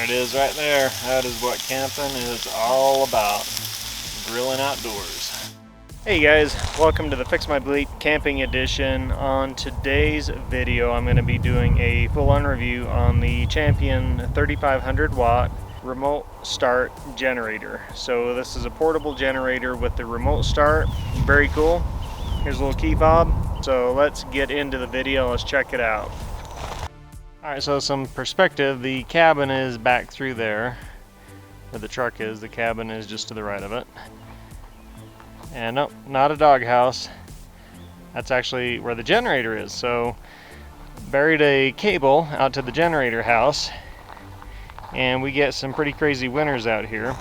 There it is right there. That is what camping is all about. Grilling outdoors. Hey guys, welcome to the Fix My Bleep Camping Edition. On today's video, I'm going to be doing a full-on review on the Champion 3500 watt remote start generator. So this is a portable generator with the remote start. Very cool. Here's a little key fob. So let's get into the video. Let's check it out. Alright, so some perspective. The cabin is back through there where the truck is. The cabin is just to the right of it. And no, not a doghouse. That's actually where the generator is. So buried a cable out to the generator house, and we get some pretty crazy winters out here.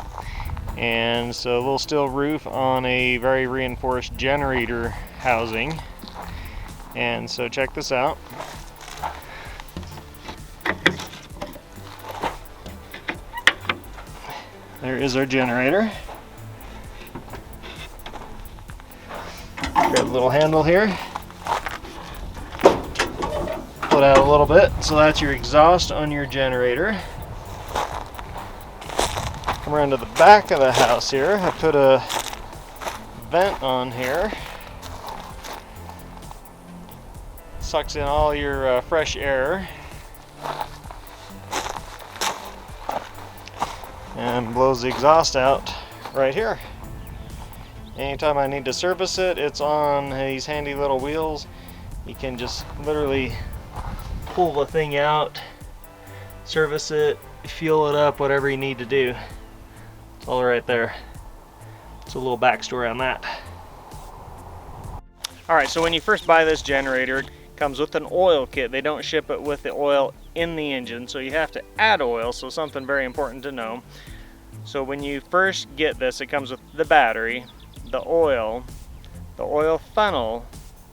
And so a little steel roof on a very reinforced generator housing. And so check this out. There is our generator. Grab a little handle here. Pull it out a little bit. So that's your exhaust on your generator. Come around to the back of the house here. I put a vent on here. Sucks in all your fresh air. And blows the exhaust out right here. Anytime I need to service it, it's on these handy little wheels. You can just literally pull the thing out, service it, fuel it up, whatever you need to do. It's all right there. It's a little backstory on that. Alright, so when you first buy this generator, it comes with an oil kit. They don't ship it with the oil in the engine, so you have to add oil, so something very important to know. So when you first get this, it comes with the battery, the oil funnel,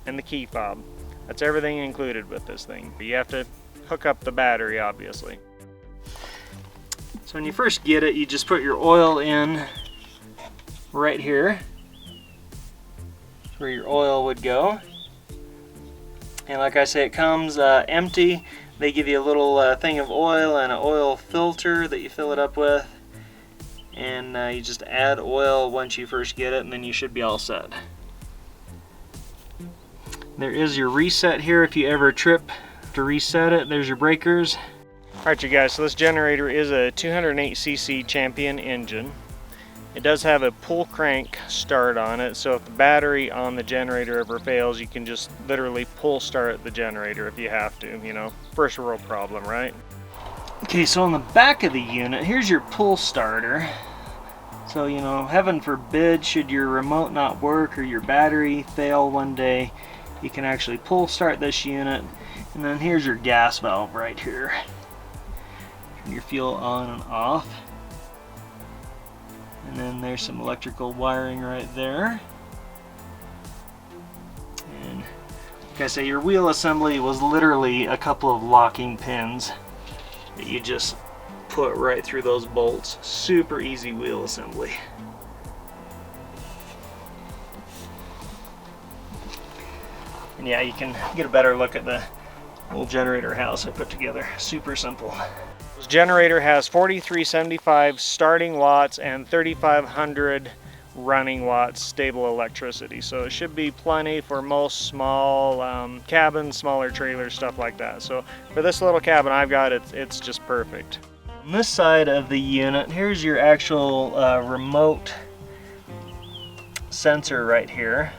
and the key fob. That's everything included with this thing. But you have to hook up the battery, obviously. So when you first get it, you just put your oil in right here. That's where your oil would go. And like I say, it comes empty. They give you a little thing of oil and an oil filter that you fill it up with. And you just add oil once you first get it, and then you should be all set. There is your reset here if you ever trip to reset it. There's your breakers. Alright you guys, so this generator is a 208cc Champion engine. It does have a pull crank start on it, so if the battery on the generator ever fails, you can just literally pull start the generator if you have to, you know, first world problem, right? Okay, so on the back of the unit, here's your pull starter. So, you know, heaven forbid, should your remote not work or your battery fail one day, you can actually pull start this unit. And then here's your gas valve right here. Turn your fuel on and off. And then there's some electrical wiring right there. And like I say, your wheel assembly was literally a couple of locking pins that you just put right through those bolts. Super easy wheel assembly. And yeah, you can get a better look at the little generator house I put together. Super simple. This generator has 4375 starting watts and 3500 running watts stable electricity, so it should be plenty for most small cabins, smaller trailers, stuff like that. So for this little cabin I've got, it's just perfect. On this side of the unit, here's your actual remote sensor right here.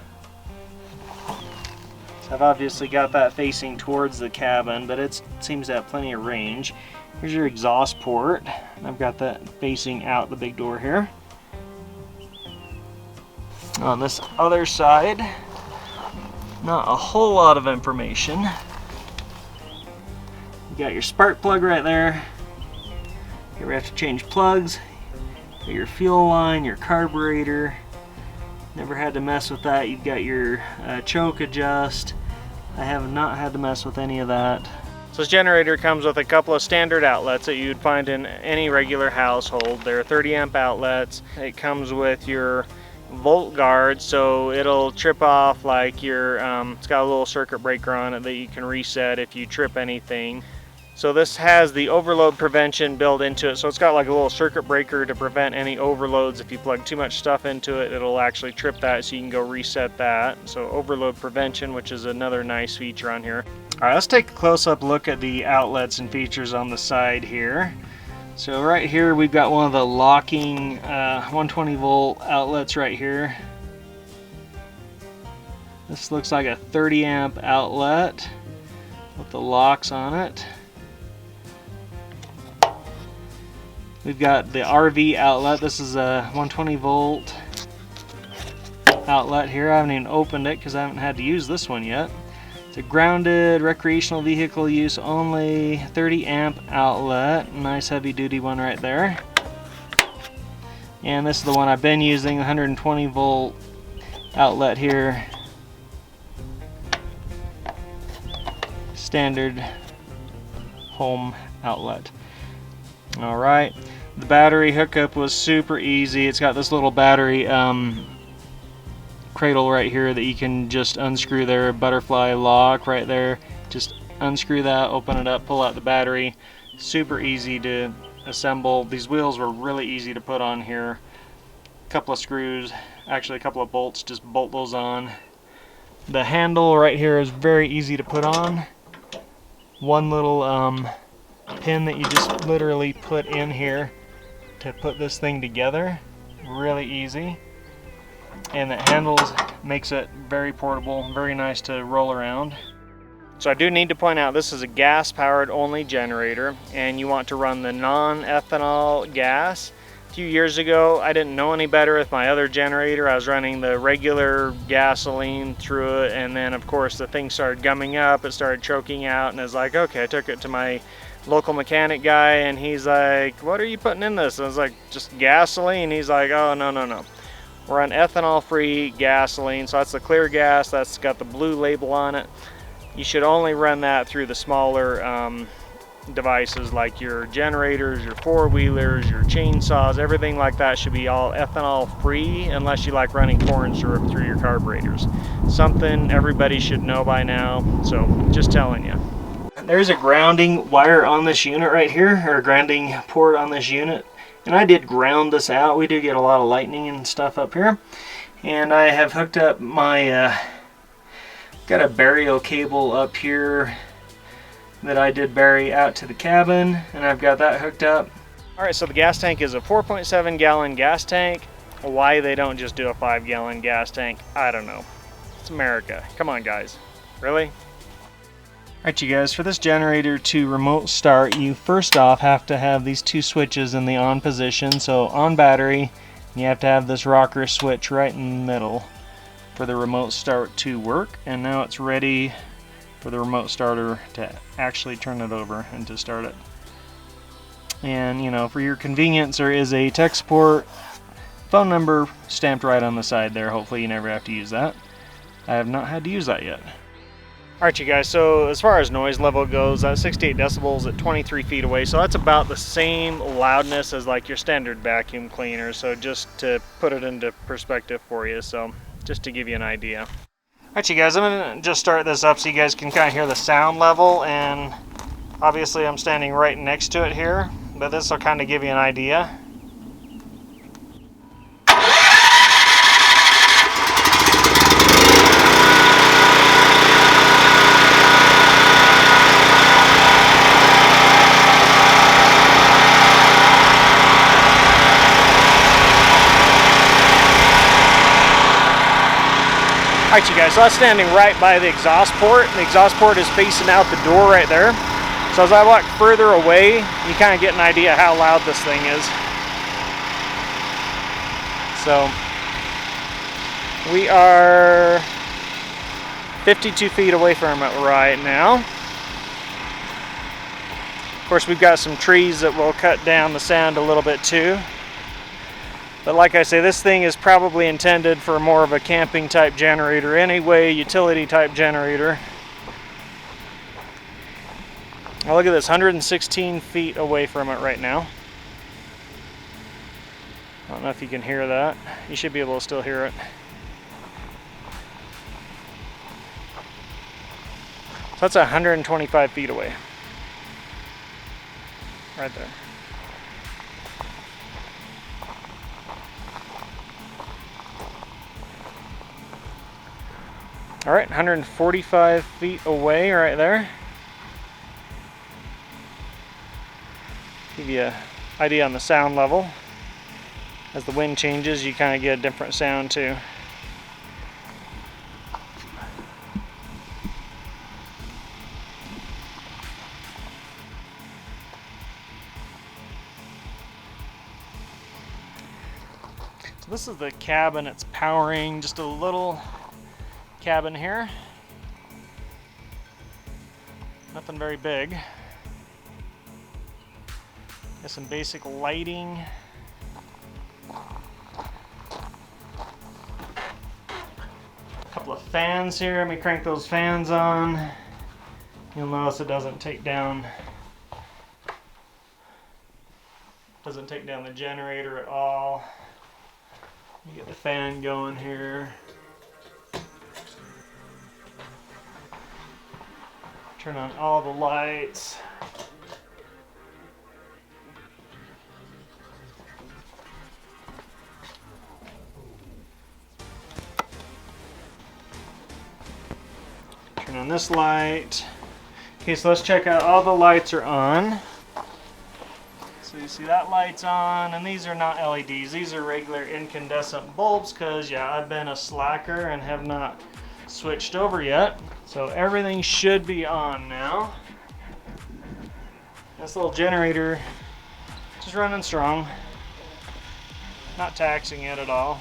So I've obviously got that facing towards the cabin, but it seems to have plenty of range. Here's your exhaust port. I've got that facing out the big door here. On this other side, not a whole lot of information. You got your spark plug right there. You ever have to change plugs. Got your fuel line, your carburetor. Never had to mess with that. You've got your choke adjust. I have not had to mess with any of that. So this generator comes with a couple of standard outlets that you'd find in any regular household. They're 30 amp outlets. It comes with your volt guard, so it'll trip off like your, it's got a little circuit breaker on it that you can reset if you trip anything. So this has the overload prevention built into it. So it's got like a little circuit breaker to prevent any overloads. If you plug too much stuff into it, it'll actually trip that, so you can go reset that. So overload prevention, which is another nice feature on here. All right, let's take a close-up look at the outlets and features on the side here. So right here we've got one of the locking 120 volt outlets right here. This looks like a 30 amp outlet with the locks on it. We've got the RV outlet. This is a 120 volt outlet here. I haven't even opened it because I haven't had to use this one yet. It's a grounded recreational vehicle use only 30 amp outlet. Nice heavy duty one right there. And this is the one I've been using, 120 volt outlet here. Standard home outlet. Alright, the battery hookup was super easy. It's got this little battery cradle right here that you can just unscrew there, butterfly lock right there. Just unscrew that, open it up, pull out the battery. Super easy to assemble. These wheels were really easy to put on here. A couple of screws, actually a couple of bolts, just bolt those on. The handle right here is very easy to put on. One little pin that you just literally put in here to put this thing together. Really easy. And the handles makes it very portable, very nice to roll around. So I do need to point out this is a gas powered only generator, and you want to run the non-ethanol gas. A few years ago I didn't know any better with my other generator. I was running the regular gasoline through it, and then of course the thing started gumming up, it started choking out, and I was like, okay, I took it to my local mechanic guy and he's like, what are you putting in this? And I was like, just gasoline. He's like, oh no. We're on ethanol free gasoline, so that's the clear gas, that's got the blue label on it. You should only run that through the smaller devices like your generators, your four-wheelers, your chainsaws, everything like that should be all ethanol free unless you like running corn syrup through your carburetors. Something everybody should know by now, so just telling you. There's a grounding wire on this unit right here, or a grounding port on this unit. And I did ground this out. We do get a lot of lightning and stuff up here. And I have hooked up my, got a burial cable up here that I did bury out to the cabin. And I've got that hooked up. Alright, so the gas tank is a 4.7 gallon gas tank. Why they don't just do a 5 gallon gas tank, I don't know. It's America. Come on, guys. Really? Alright you guys, for this generator to remote start, you first off have to have these two switches in the on position. So on battery, you have to have this rocker switch right in the middle for the remote start to work. And now it's ready for the remote starter to actually turn it over and to start it. And you know, for your convenience, there is a tech support phone number stamped right on the side there. Hopefully you never have to use that. I have not had to use that yet. Alright you guys, so as far as noise level goes, that's 68 decibels at 23 feet away, so that's about the same loudness as like your standard vacuum cleaner. So just to put it into perspective for you, so just to give you an idea. Alright you guys, I'm going to just start this up so you guys can kind of hear the sound level, and obviously I'm standing right next to it here, but this will kind of give you an idea. Alright you guys, so that's standing right by the exhaust port. The exhaust port is facing out the door right there. So as I walk further away, you kind of get an idea how loud this thing is. So we are 52 feet away from it right now. Of course, we've got some trees that will cut down the sound a little bit too. But like I say, this thing is probably intended for more of a camping type generator anyway, utility type generator. Now look at this, 116 feet away from it right now. I don't know if you can hear that. You should be able to still hear it. So that's 125 feet away. Right there. All right, 145 feet away right there. Give you an idea on the sound level. As the wind changes, you kind of get a different sound too. So this is the cabin it's powering, just a little cabin here. Nothing very big. Got some basic lighting. A couple of fans here. Let me crank those fans on. You'll notice it doesn't take down the generator at all. You get the fan going here. Turn on all the lights. Turn on this light. Okay, so let's check out all the lights are on. So you see that light's on, and these are not LEDs. These are regular incandescent bulbs because, yeah, I've been a slacker and have not switched over yet. So everything should be on now. This little generator just running strong. Not taxing it at all.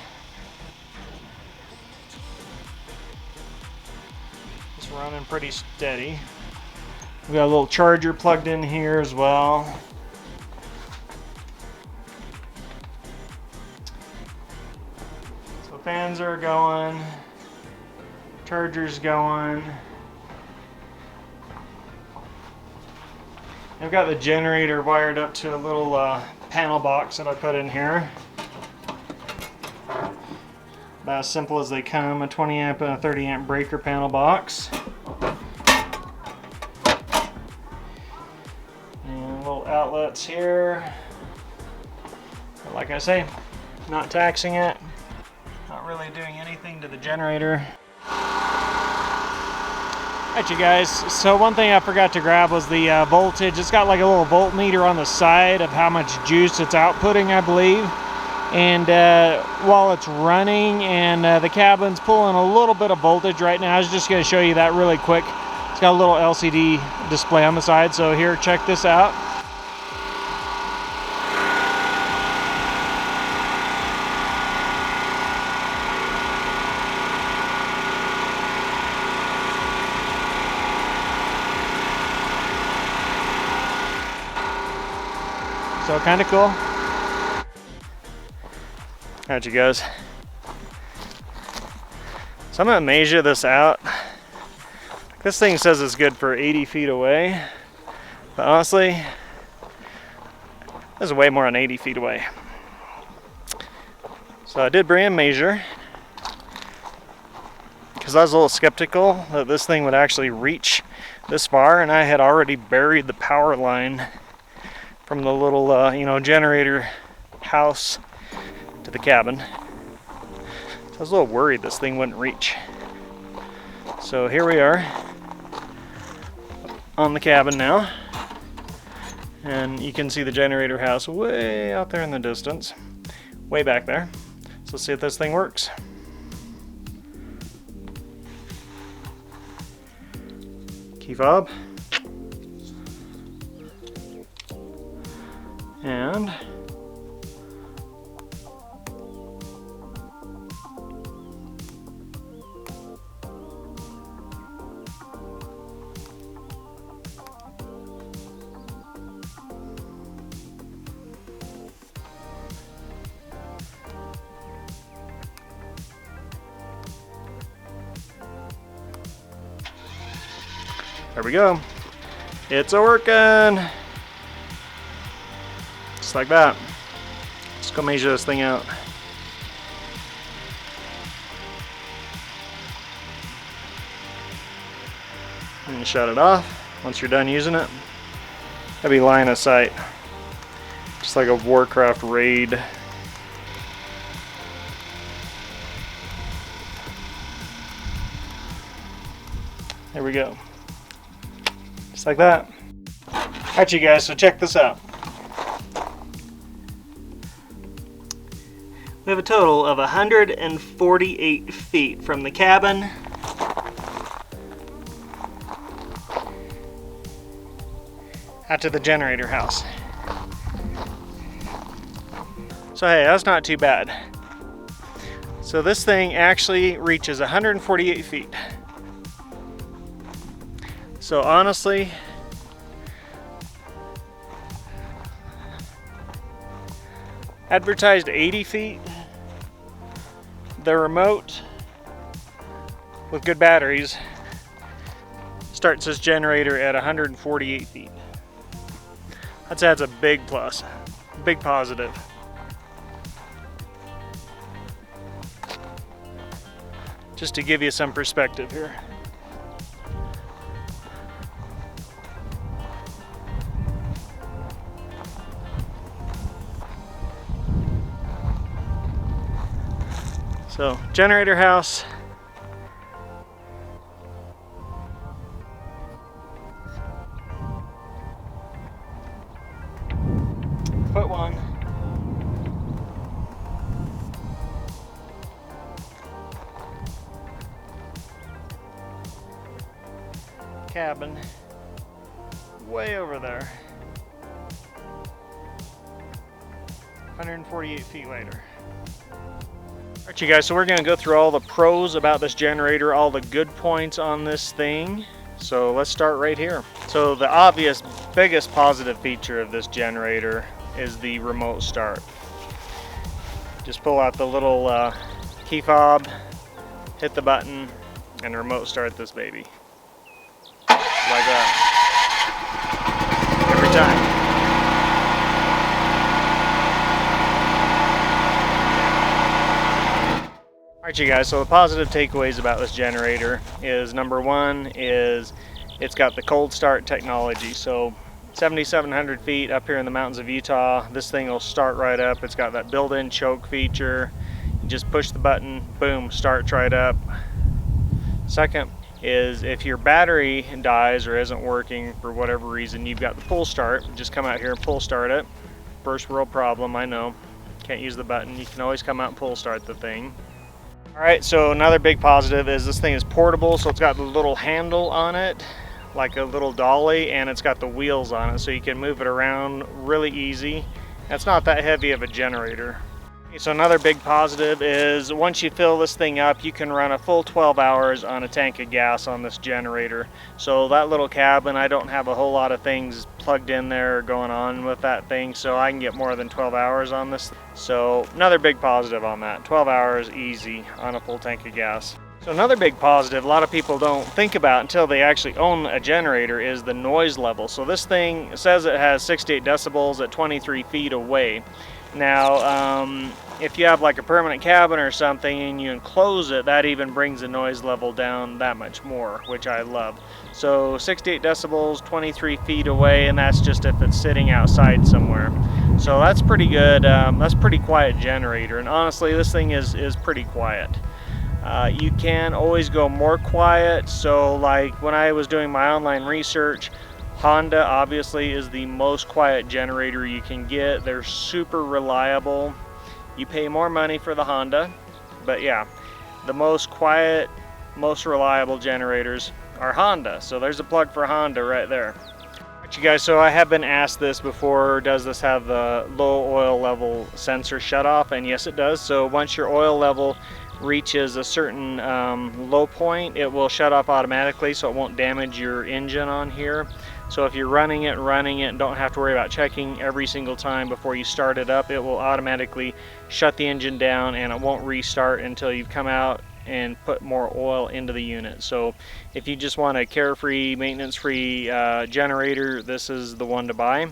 Just running pretty steady. We got a little charger plugged in here as well. So fans are going, charger's going. I've got the generator wired up to a little panel box that I put in here. About as simple as they come, a 20 amp and a 30 amp breaker panel box. And little outlets here. But like I say, not taxing it, not really doing anything to the generator. Alright you guys, so one thing I forgot to grab was the voltage. It's got like a little voltmeter on the side of how much juice it's outputting, I believe. And while it's running and the cabin's pulling a little bit of voltage right now, I was just going to show you that really quick. It's got a little LCD display on the side, so here, check this out. So kind of cool. Alright you guys. So I'm going to measure this out. This thing says it's good for 80 feet away. But honestly, this is way more than 80 feet away. So I did bring a measure, because I was a little skeptical that this thing would actually reach this far, and I had already buried the power line from the little generator house to the cabin. So I was a little worried this thing wouldn't reach. So here we are on the cabin now, and you can see the generator house way out there in the distance, way back there. So let's see if this thing works. Key fob. And there we go. It's a-working. Just like that. Let's go measure this thing out. And shut it off once you're done using it. That'll be line of sight. Just like a Warcraft raid. There we go. Just like that. Alright, you guys, so check this out. We have a total of 148 feet from the cabin out to the generator house. So hey, that's not too bad. So this thing actually reaches 148 feet. So honestly, advertised 80 feet. The remote with good batteries starts this generator at 148 feet. That's a big plus, big positive. Just to give you some perspective here. So, generator house. Put one. Cabin. Way over there. 148 feet later. Alright, you guys, so we're going to go through all the pros about this generator, all the good points on this thing. So let's start right here. So the obvious biggest positive feature of this generator is the remote start. Just pull out the little key fob, hit the button, and remote start this baby. Like that. Every time. Alright, you guys, so the positive takeaways about this generator is, number one is it's got the cold start technology. So 7,700 feet up here in the mountains of Utah, this thing will start right up. It's got that built-in choke feature. You just push the button, boom, starts right up. Second is if your battery dies or isn't working for whatever reason, you've got the pull start. Just come out here and pull start it. First world problem, I know. Can't use the button. You can always come out and pull start the thing. Alright, so another big positive is this thing is portable, so it's got the little handle on it, like a little dolly, and it's got the wheels on it, so you can move it around really easy. It's not that heavy of a generator. So another big positive is once you fill this thing up, you can run a full 12 hours on a tank of gas on this generator. So that little cabin, I don't have a whole lot of things plugged in there going on with that thing, so I can get more than 12 hours on this. So another big positive on that, 12 hours easy on a full tank of gas. So another big positive a lot of people don't think about until they actually own a generator is the noise level. So this thing says it has 68 decibels at 23 feet away. Now, if you have like a permanent cabin or something and you enclose it, that even brings the noise level down that much more, which I love. So 68 decibels, 23 feet away, and that's just if it's sitting outside somewhere. So that's pretty good. That's pretty quiet generator, and honestly, this thing is pretty quiet. You can always go more quiet. So like when I was doing my online research, Honda obviously is the most quiet generator you can get. They're super reliable. You pay more money for the Honda, but yeah, the most quiet, most reliable generators are Honda. So there's a plug for Honda right there. Alright, you guys, so I have been asked this before, does this have the low oil level sensor shut off? And yes, it does. So once your oil level reaches a certain low point, it will shut off automatically, so it won't damage your engine on here. So if you're running it and don't have to worry about checking every single time before you start it up, it will automatically shut the engine down and it won't restart until you've come out and put more oil into the unit. So if you just want a carefree, maintenance-free generator, this is the one to buy.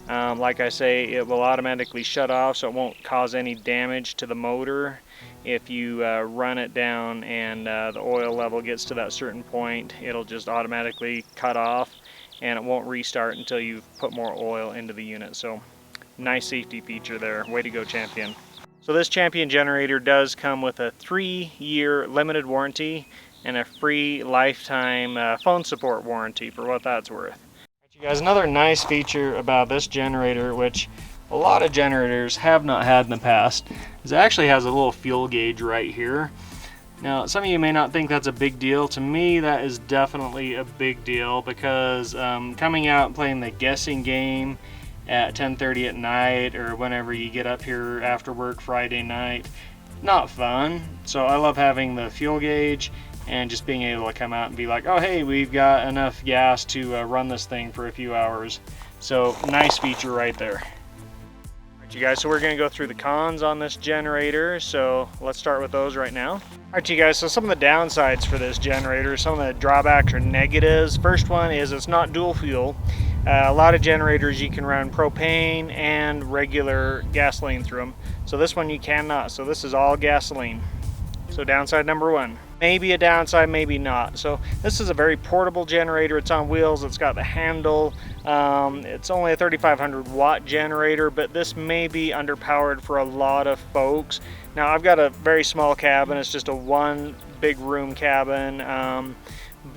Like I say, it will automatically shut off, so it won't cause any damage to the motor if you run it down and the oil level gets to that certain point. It'll just automatically cut off and it won't restart until you've put more oil into the unit. So Nice safety feature there. Way to go, Champion. So this Champion generator does come with a 3-year limited warranty and a free lifetime phone support warranty for what that's worth. You guys, another nice feature about this generator, which a lot of generators have not had in the past, is it actually has a little fuel gauge right here. Now, some of you may not think that's a big deal. To me, that is definitely a big deal because coming out and playing the guessing game at 10:30 at night or whenever you get up here after work Friday night, not fun. So I love having the fuel gauge and just being able to come out and be like, oh hey, we've got enough gas to run this thing for a few hours. So nice feature right there. You guys, so we're going to go through the cons on this generator, so let's start with those right now. Alright you guys, so some of the downsides for this generator, some of the drawbacks or negatives. First one is it's not dual fuel. A lot of generators you can run propane and regular gasoline through them. So this one you cannot, so this is all gasoline. So downside number one. Maybe a downside, maybe not. So this is a very portable generator. It's on wheels, it's got the handle. It's only a 3,500 watt generator, but this may be underpowered for a lot of folks. Now I've got a very small cabin, it's just a one big room cabin,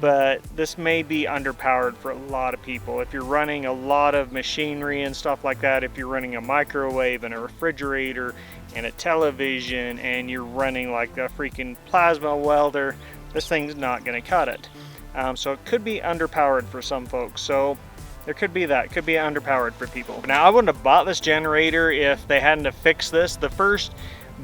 but this may be underpowered for a lot of people. If you're running a lot of machinery and stuff like that, if you're running a microwave and a refrigerator and a television and you're running like a freaking plasma welder, this thing's not going to cut it. So it could be underpowered for some folks. So there could be that, could be underpowered for people. Now I wouldn't have bought this generator if they hadn't have fixed this. The first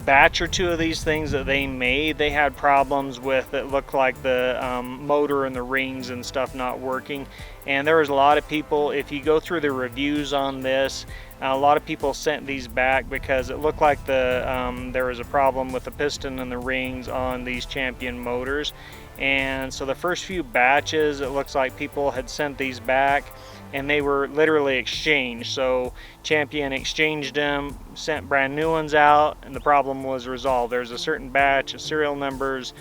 batch or two of these things that they made, they had problems with it. Looked like the motor and the rings and stuff not working, and there was a lot of people, if you go through the reviews on this, a lot of people sent these back because it looked like there was a problem with the piston and the rings on these Champion motors. And so the first few batches, it looks like people had sent these back and they were literally exchanged. So Champion exchanged them, sent brand new ones out, and the problem was resolved. There's a certain batch of serial numbers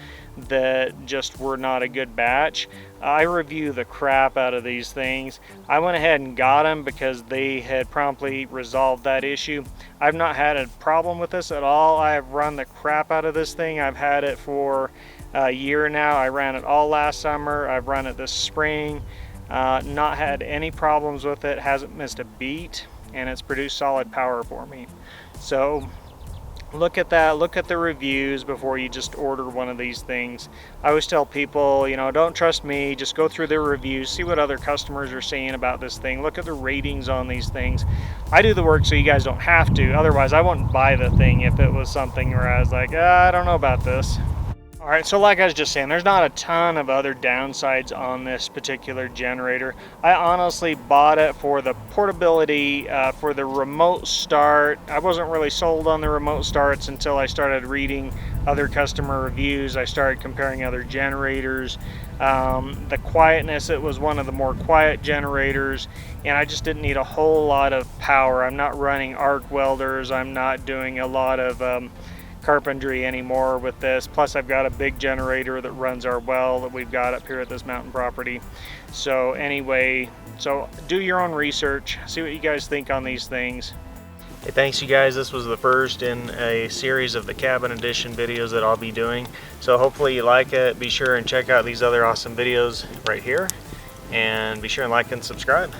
that just were not a good batch. I review the crap out of these things. I went ahead and got them because they had promptly resolved that issue. I've not had a problem with this at all. I have run the crap out of this thing. I've had it for a year now. I ran it all last summer. I've run it this spring. Not had any problems with it, hasn't missed a beat, and it's produced solid power for me. So look at that, look at the reviews before you just order one of these things. I always tell people, you know, don't trust me, just go through their reviews, see what other customers are saying about this thing, look at the ratings on these things. I do the work so you guys don't have to, otherwise I wouldn't buy the thing if it was something where I was like, I don't know about this. Alright, so like I was just saying, there's not a ton of other downsides on this particular generator. I honestly bought it for the portability, for the remote start. I wasn't really sold on the remote starts until I started reading other customer reviews. I started comparing other generators. The quietness, it was one of the more quiet generators, and I just didn't need a whole lot of power. I'm not running arc welders, I'm not doing a lot of carpentry anymore with this. Plus I've got a big generator that runs our well that we've got up here at this mountain property. So anyway, so do your own research, see what you guys think on these things. Hey, thanks you guys. This was the first in a series of the cabin edition videos that I'll be doing. So hopefully you like it. Be sure and check out these other awesome videos right here, and be sure and like and subscribe.